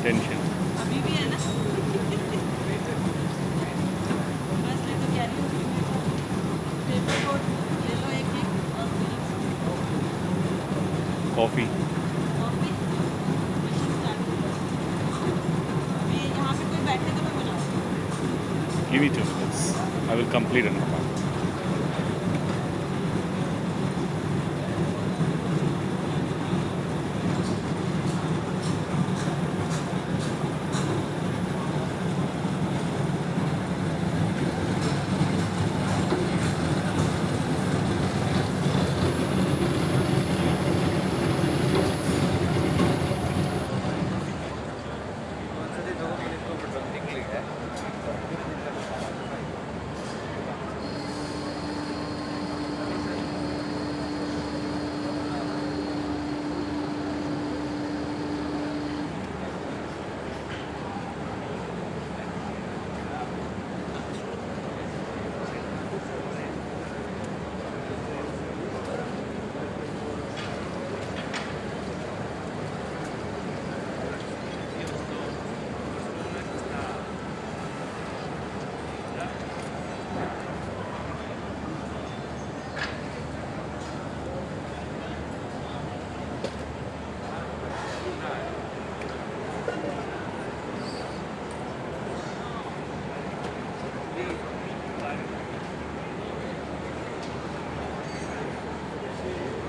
Tension. अभी भी है ना। बस ले तो क्या नहीं पेपर नोट ले लो एक एक और कॉफ़ी। कॉफी मशीन स्टार्ट अभी यहाँ पे कोई बैठे तो मैं बनाऊँ give me 2 minutes। I will complete another.